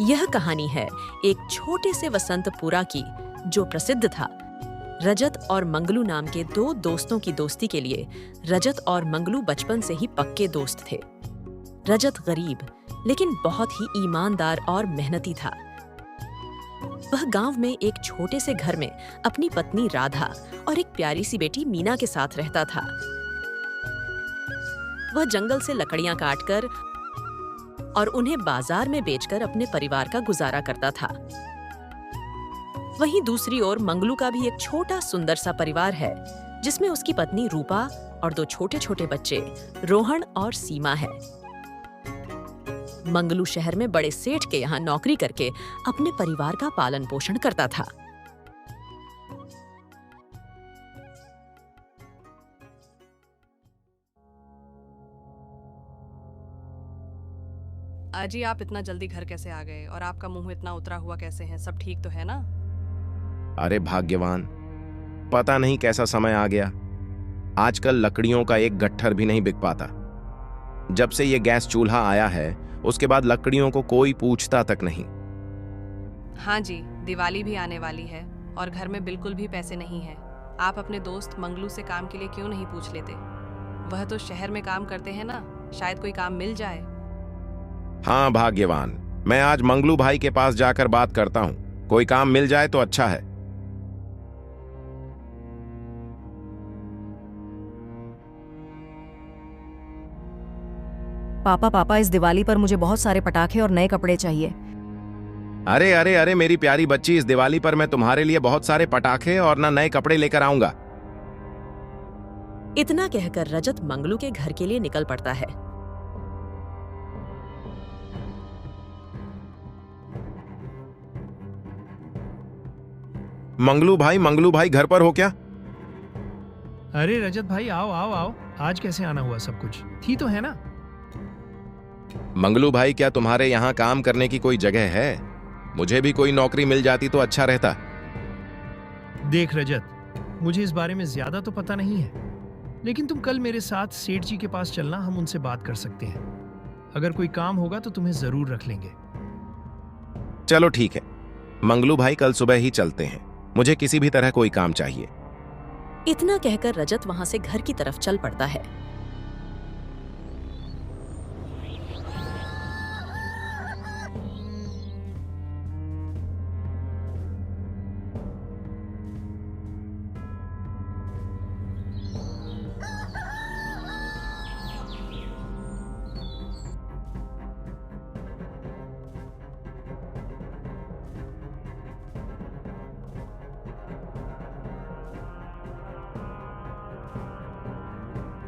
यह कहानी है एक छोटे से वसंतपुरा की, जो प्रसिद्ध था। रजत और मंगलू नाम के दो दोस्तों की दोस्ती के लिए रजत और मंगलू बचपन से ही पक्के दोस्त थे। रजत गरीब लेकिन बहुत ही ईमानदार और मेहनती था। वह गांव में एक छोटे से घर में अपनी पत्नी राधा और एक प्यारी सी बेटी मीना के साथ रहता था। वह जंगल से लकड़ियां काटकर और उन्हें बाजार में बेचकर अपने परिवार का गुजारा करता था। वहीं दूसरी ओर मंगलू का भी एक छोटा सुंदर सा परिवार है, जिसमें उसकी पत्नी रूपा और दो छोटे छोटे बच्चे रोहन और सीमा है। मंगलू शहर में बड़े सेठ के यहाँ नौकरी करके अपने परिवार का पालन पोषण करता था। अजी, आप इतना जल्दी घर कैसे आ गए? और आपका मुंह इतना उतरा हुआ कैसे है? सब ठीक तो है ना? अरे भाग्यवान, पता नहीं कैसा समय आ गया। आजकल लकड़ियों का एक गट्ठर भी नहीं बिक पाता। जब से ये गैस चूल्हा आया है, उसके बाद लकड़ियों को कोई पूछता तक नहीं। हाँ जी, दिवाली भी आने वाली है और घर में बिल्कुल भी पैसे नहीं है। आप अपने दोस्त मंगलू से काम के लिए क्यों नहीं पूछ लेते? वह तो शहर में काम करते हैं ना, शायद कोई काम मिल जाए। हाँ भाग्यवान, मैं आज मंगलू भाई के पास जाकर बात करता हूँ। कोई काम मिल जाए तो अच्छा है। पापा, इस दिवाली पर मुझे बहुत सारे पटाखे और नए कपड़े चाहिए। अरे अरे अरे मेरी प्यारी बच्ची, इस दिवाली पर मैं तुम्हारे लिए बहुत सारे पटाखे और ना नए कपड़े लेकर आऊंगा। इतना कहकर रजत मंगलू के घर के लिए निकल पड़ता है। मंगलू भाई घर पर हो क्या? अरे रजत भाई, आओ आओ आओ। आज कैसे आना हुआ? सब कुछ ठीक तो है ना? मंगलू भाई, क्या तुम्हारे यहाँ काम करने की कोई जगह है? मुझे भी कोई नौकरी मिल जाती तो अच्छा रहता। देख रजत, मुझे इस बारे में ज्यादा तो पता नहीं है, लेकिन तुम कल मेरे साथ सेठ जी के पास चलना, हम उनसे बात कर सकते हैं। अगर कोई काम होगा तो तुम्हें जरूर रख लेंगे। चलो ठीक है मंगलू भाई, कल सुबह ही चलते हैं। मुझे किसी भी तरह कोई काम चाहिए। इतना कहकर रजत वहां से घर की तरफ चल पड़ता है।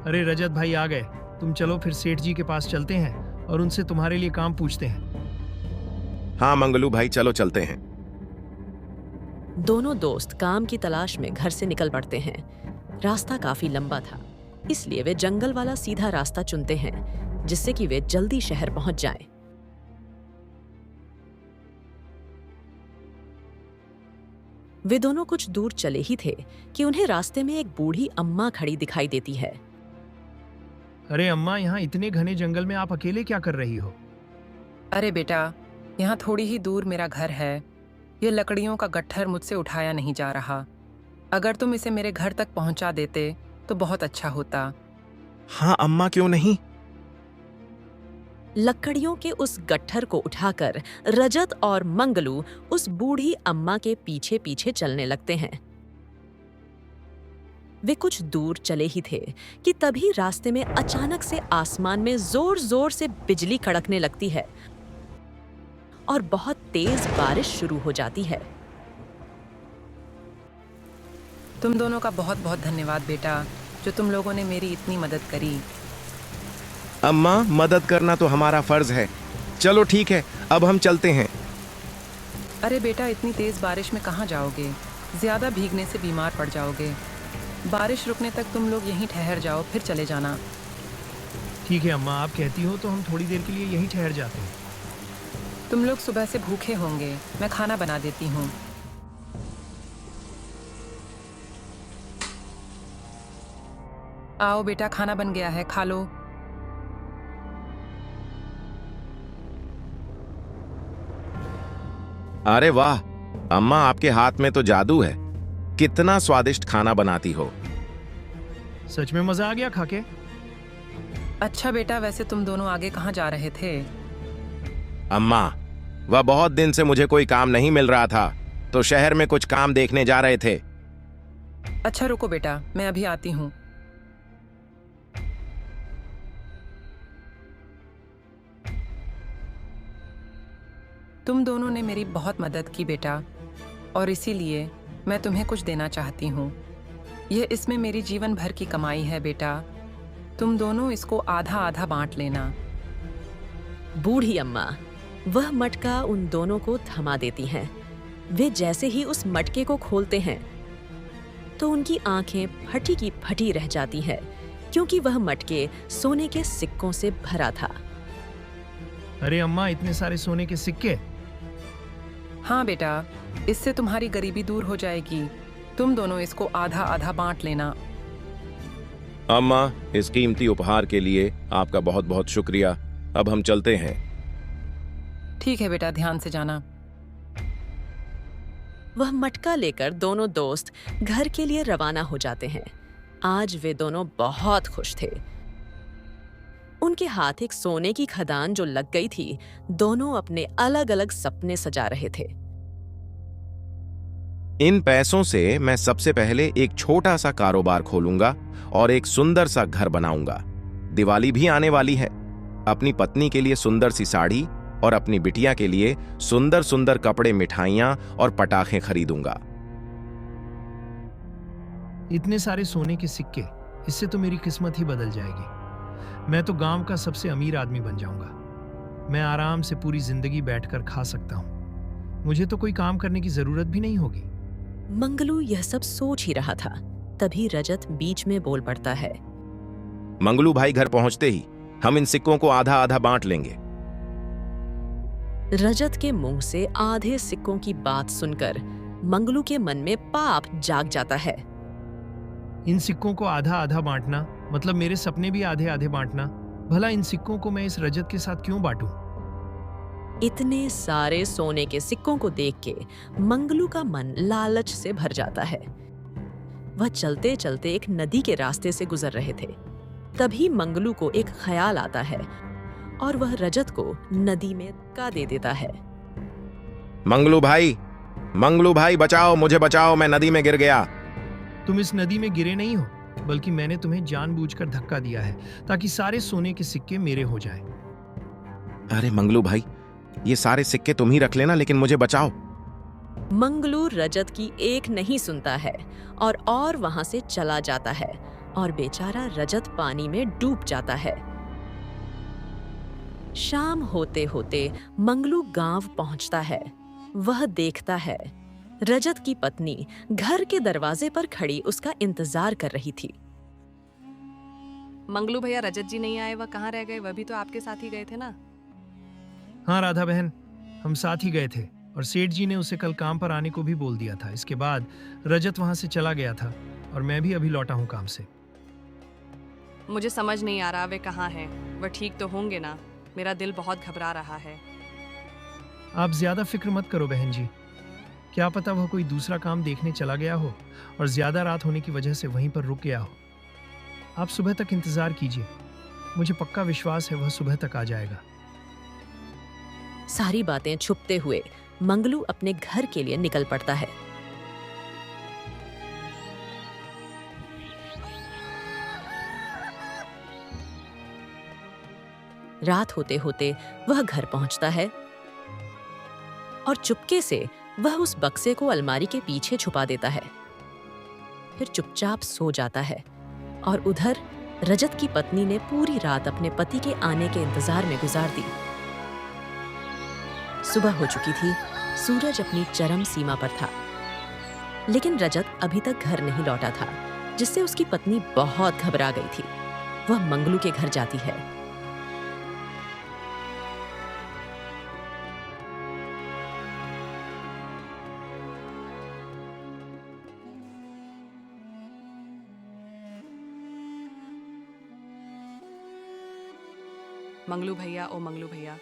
अरे रजत भाई आ गए। तुम चलो फिर सेठ जी के पास चलते हैं और उनसे तुम्हारे लिए काम पूछते हैं। हाँ मंगलू भाई, चलो चलते हैं। दोनों दोस्त काम की तलाश में घर से निकल पड़ते हैं। रास्ता काफी लंबा था, इसलिए वे जंगल वाला सीधा रास्ता चुनते हैं, जिससे कि वे जल्दी शहर पहुंच जाएं। वे दोनों कुछ दूर चले ही थे कि उन्हें रास्ते में एक बूढ़ी अम्मा खड़ी दिखाई देती है। अरे अम्मा, यहाँ इतने घने जंगल में आप अकेले क्या कर रही हो? अरे बेटा, यहाँ थोड़ी ही दूर मेरा घर है। ये लकड़ियों का गट्ठर मुझसे उठाया नहीं जा रहा। अगर तुम इसे मेरे घर तक पहुँचा देते तो बहुत अच्छा होता। हाँ अम्मा, क्यों नहीं। लकड़ियों के उस गट्ठर को उठाकर रजत और मंगलू उस बूढ़ी अम्मा के पीछे पीछे चलने लगते हैं। वे कुछ दूर चले ही थे कि तभी रास्ते में अचानक से आसमान में जोर जोर से बिजली कड़कने लगती है और बहुत तेज बारिश शुरू हो जाती है। तुम दोनों का बहुत बहुत धन्यवाद बेटा, जो तुम लोगों ने मेरी इतनी मदद करी। अम्मा, मदद करना तो हमारा फर्ज है। चलो ठीक है, अब हम चलते हैं। अरे बेटा, इतनी तेज बारिश में कहाँ जाओगे? ज्यादा भीगने से बीमार पड़ जाओगे। बारिश रुकने तक तुम लोग यहीं ठहर जाओ, फिर चले जाना। ठीक है अम्मा, आप कहती हो तो हम थोड़ी देर के लिए यहीं ठहर जाते हैं। तुम लोग सुबह से भूखे होंगे, मैं खाना बना देती हूँ। आओ बेटा, खाना बन गया है, खा लो। अरे वाह, अम्मा आपके हाथ में तो जादू है। कितना स्वादिष्ट खाना बनाती हो। सच में मजा आ गया खाके। अच्छा बेटा, वैसे तुम दोनों आगे कहाँ जा रहे थे? अम्मा, वह बहुत दिन से मुझे कोई काम नहीं मिल रहा था, तो शहर में कुछ काम देखने जा रहे थे। अच्छा रुको बेटा, मैं अभी आती हूँ। तुम दोनों ने मेरी बहुत मदद की बेटा, और इसीलिए मैं तुम्हें कुछ देना चाहती हूँ। यह इसमें मेरी जीवन भर की कमाई है बेटा। तुम दोनों इसको आधा आधा बांट लेना। बूढ़ी अम्मा वह मटका उन दोनों को थमा देती हैं। वे जैसे ही उस मटके को खोलते हैं तो उनकी आंखें फटी की फटी रह जाती हैं, क्योंकि वह मटके सोने के सिक्कों से भरा था। अरे अम्मा, इतने सारे सोने के सिक्के! हाँ बेटा, इससे तुम्हारी गरीबी दूर हो जाएगी। तुम दोनों इसको आधा आधा बांट लेना। अम्मा, इस कीमती उपहार के लिए आपका बहुत बहुत शुक्रिया। अब हम चलते हैं। ठीक है बेटा, ध्यान से जाना। वह मटका लेकर दोनों दोस्त घर के लिए रवाना हो जाते हैं। आज वे दोनों बहुत खुश थे। उनके हाथ एक सोने की खदान जो लग गई थी। दोनों अपने अलग अलग सपने सजा रहे थे। इन पैसों से मैं सबसे पहले एक छोटा सा कारोबार खोलूंगा और एक सुंदर सा घर बनाऊंगा। दिवाली भी आने वाली है। अपनी पत्नी के लिए सुंदर सी साड़ी और अपनी बिटिया के लिए सुंदर सुंदर कपड़े, मिठाइयां और पटाखे खरीदूंगा। इतने सारे सोने के सिक्के, इससे तो मेरी किस्मत ही बदल जाएगी। मैं तो गांव का सबसे अमीर आदमी बन जाऊंगा। मैं आराम से पूरी जिंदगी बैठकर खा सकता हूं। मुझे तो कोई काम करने की जरूरत भी नहीं होगी। मंगलू यह सब सोच ही रहा था, तभी रजत बीच में बोल पड़ता है। मंगलू भाई घर पहुंचते ही हम इन सिक्कों को आधा आधा बांट लेंगे। रजत के मुंह से आधे सिक्कों की बात सुनकर मंगलू के मन में पाप जाग जाता है। इन सिक्कों को आधा आधा बांटना मतलब मेरे सपने भी आधे आधे बांटना। भला इन सिक्कों को मैं इस रजत के साथ क्यों बांटूं? इतने सारे सोने के सिक्कों को देख के मंगलू का मन लालच से भर जाता है। वह चलते चलते एक नदी के रास्ते से गुजर रहे थे। तभी मंगलू को एक ख्याल आता है और वह रजत को नदी में धक्का दे देता है। मंगलू भाई बचाओ, मुझे बचाओ, मैं नदी में गिर गया। तुम इस नदी में गिरे नहीं हो, बल्कि मैंने तुम्हें जानबूझकर धक्का दिया है ताकि सारे सोने के सिक्के मेरे हो जाएं। अरे मंगलू भाई, ये सारे सिक्के तुम ही रख लेना, लेकिन मुझे बचाओ। मंगलू रजत की एक नहीं सुनता है और वहां से चला जाता है और बेचारा रजत पानी में डूब जाता है। शाम होते होते मंगलू गांव पहुंचता है। वह देखता है रजत की पत्नी घर के दरवाजे पर खड़ी उसका इंतजार कर रही थी। मंगलू भैया, रजत जी नहीं आए, वह कहाँ रह गए? वह भी तो आपके साथ ही गए थे ना? हाँ राधा बहन, हम साथ ही गए थे और सेठ जी ने उसे कल काम पर आने को भी बोल दिया था। इसके बाद रजत वहां से चला गया था और मैं भी अभी लौटा हूँ काम से। मुझे समझ नहीं आ रहा वे कहाँ हैं। वह ठीक तो होंगे ना? मेरा दिल बहुत घबरा रहा है। आप ज्यादा फिक्र मत करो बहन जी। क्या पता वह कोई दूसरा काम देखने चला गया हो और ज्यादा रात होने की वजह से वहीं पर रुक गया हो। आप सुबह तक इंतजार कीजिए, मुझे पक्का विश्वास है वह सुबह तक आ जाएगा। सारी बातें छुपते हुए मंगलू अपने घर के लिए निकल पड़ता है। रात होते होते वह घर पहुंचता है और चुपके से वह उस बक्से को अलमारी के पीछे छुपा देता है। फिर चुपचाप सो जाता है और उधर रजत की पत्नी ने पूरी रात अपने पति के आने के इंतजार में गुजार दी। सुबह हो चुकी थी, सूरज अपनी चरम सीमा पर था, लेकिन रजत अभी तक घर नहीं लौटा था, जिससे उसकी पत्नी बहुत घबरा गई थी। वह मंगलू के घर जाती है। मंगलू भैया, ओ मंगलू भैया,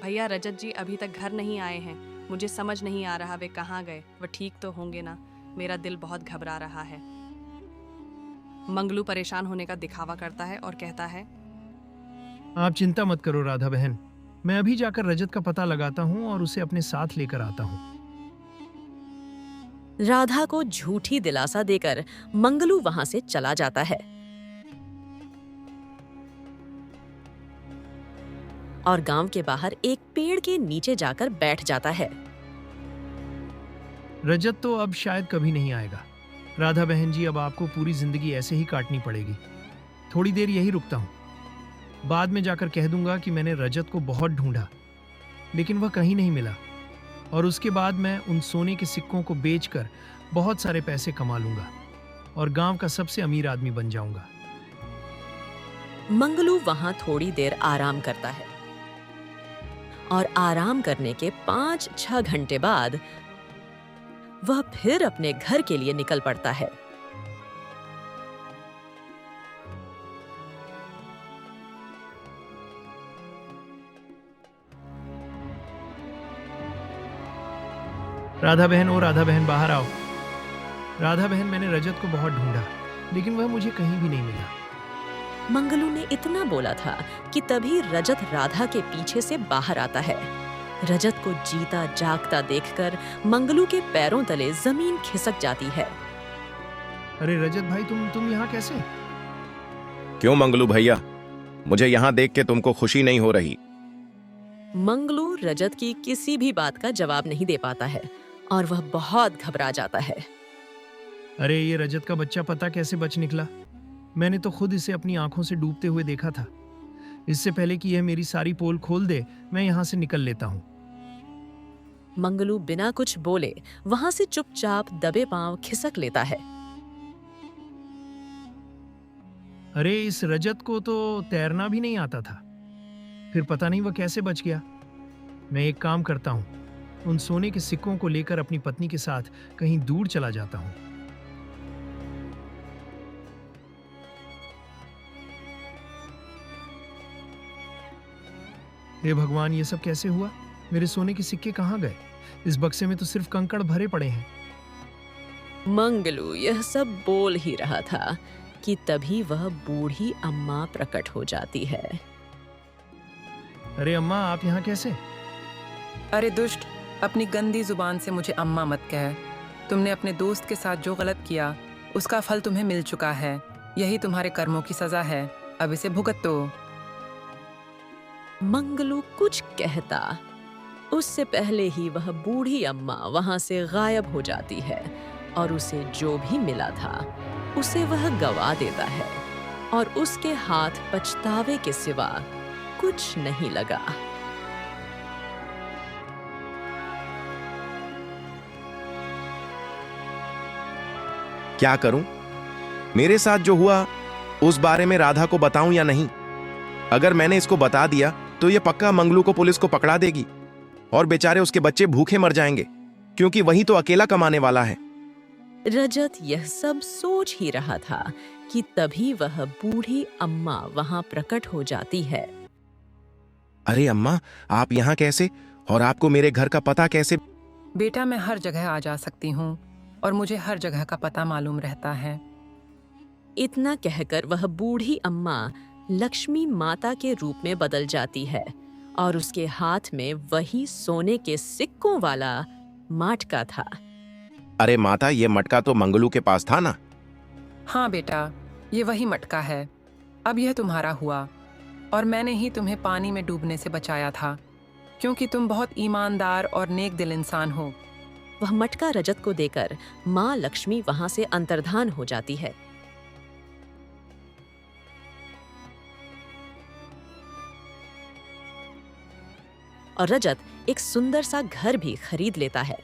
भैया रजत जी अभी तक घर नहीं आए हैं। मुझे समझ नहीं आ रहा वे कहाँ गए। वह ठीक तो होंगे ना? मेरा दिल बहुत घबरा रहा है। मंगलू परेशान होने का दिखावा करता है और कहता है, आप चिंता मत करो राधा बहन, मैं अभी जाकर रजत का पता लगाता हूँ और उसे अपने साथ लेकर आता हूँ। राधा को झूठी दिलासा देकर मंगलू वहां से चला जाता है और गांव के बाहर एक पेड़ के नीचे जाकर बैठ जाता है। रजत तो अब शायद कभी नहीं आएगा। राधा बहन जी, अब आपको पूरी जिंदगी ऐसे ही काटनी पड़ेगी। थोड़ी देर यही रुकता हूँ, बाद में जाकर कह दूंगा कि मैंने रजत को बहुत ढूंढा लेकिन वह कहीं नहीं मिला, और उसके बाद मैं उन सोने के सिक्कों को बेचकर बहुत सारे पैसे कमा लूंगा और गांव का सबसे अमीर आदमी बन जाऊंगा। मंगलू वहां थोड़ी देर आराम करता है और आराम करने के 5-6 घंटे बाद वह फिर अपने घर के लिए निकल पड़ता है। राधा बहन, ओ राधा बहन, बाहर आओ। राधा बहन, मैंने रजत को बहुत ढूंढा लेकिन वह मुझे कहीं भी नहीं मिला। मंगलू ने इतना बोला था कि तभी रजत राधा के पीछे से बाहर आता है। रजत को जीता जागता देखकर मंगलू के पैरों तले जमीन खिसक जाती है। अरे रजत भाई, तुम यहाँ कैसे? क्यों मंगलू भैया, मुझे यहाँ देख के तुमको खुशी नहीं हो रही? मंगलू रजत की किसी भी बात का जवाब नहीं दे पाता है और वह बहुत घबरा जाता है। अरे ये रजत का बच्चा पता कैसे बच निकला? मैंने तो खुद इसे अपनी आंखों से डूबते हुए देखा था। इससे पहले कि यह मेरी सारी पोल खोल दे, मैं यहाँ से निकल लेता हूँ। मंगलू बिना कुछ बोले वहां से चुपचाप दबे पांव खिसक लेता है। अरे इस रजत को तो तैरना भी नहीं आता था, फिर पता नहीं वह कैसे बच गया। मैं एक काम करता हूँ, उन सोने के सिक्कों को लेकर अपनी पत्नी के साथ कहीं दूर चला जाता हूँ। हे भगवान, ये सब कैसे हुआ? मेरे सोने के सिक्के कहाँ गए? इस बक्से में तो सिर्फ कंकड़ भरे पड़े हैं। मंगलू यह सब बोल ही रहा था कि तभी वह बूढ़ी अम्मा प्रकट हो जाती है। अरे अम्मा, आप यहाँ कैसे? अरे दुष्ट, अपनी गंदी जुबान से मुझे अम्मा मत कह। तुमने अपने दोस्त के साथ जो गलत किया उसका फल तुम्हें मिल चुका है। यही तुम्हारे कर्मों की सजा है, अब इसे भुगतो। मंगलू कुछ कहता उससे पहले ही वह बूढ़ी अम्मा वहां से गायब हो जाती है और उसे जो भी मिला था उसे वह गवा देता है और उसके हाथ पछतावे के सिवा कुछ नहीं लगा। क्या करूं? मेरे साथ जो हुआ उस बारे में राधा को बताऊं या नहीं? अगर मैंने इसको बता दिया तो ये पक्का मंगलू को पुलिस को पकड़ा देगी और बेचारे उसके बच्चे भूखे मर जाएंगे, क्योंकि वही तो अकेला कमाने वाला है। रजत यह सब सोच ही रहा था कि तभी वह बूढ़ी अम्मा वहां प्रकट हो जाती है। अरे अम्मा, आप यहाँ कैसे? और आपको मेरे घर का पता कैसे? बेटा, मैं हर जगह आ जा सकती हूँ और मुझे हर जगह का पता मालूम रहता है। इतना कहकर वह बूढ़ी अम्मा लक्ष्मी माता के रूप में बदल जाती है और उसके हाथ में वही सोने के सिक्कों वाला मटका था। अरे माता, ये मटका तो मंगलू के पास था ना? हाँ बेटा, ये वही मटका है। अब यह तुम्हारा हुआ और मैंने ही तुम्हें पानी में डूबने से बचाया था, क्योंकि तुम बहुत ईमानदार और नेक दिल इंसान हो। वह मटका रजत को देकर माँ लक्ष्मी वहां से अंतर्धान हो जाती है। और रजत एक सुंदर सा घर भी खरीद लेता है।